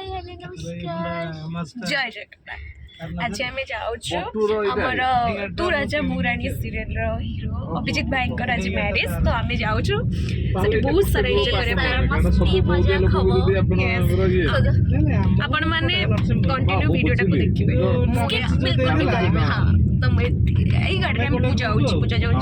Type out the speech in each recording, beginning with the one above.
Hello नमस्कार जय जगन्नाथ आज आम जाऊँ आमर तू राजा मुराणी सीरियल हीरो अभिजीत भाई आज मैरिज तो आम जाऊँ बहुत सारा एंजॉय आपण मैंने कंटिन्यू वीडियोटा को देखिए हाँ तो मुझे गाड़ी में पूजा पूजा जाऊँ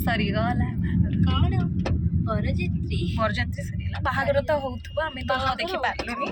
सरीगला बरजात्री सरीला बाहागर तो होउथबो आमे तो देखि पारलेनी।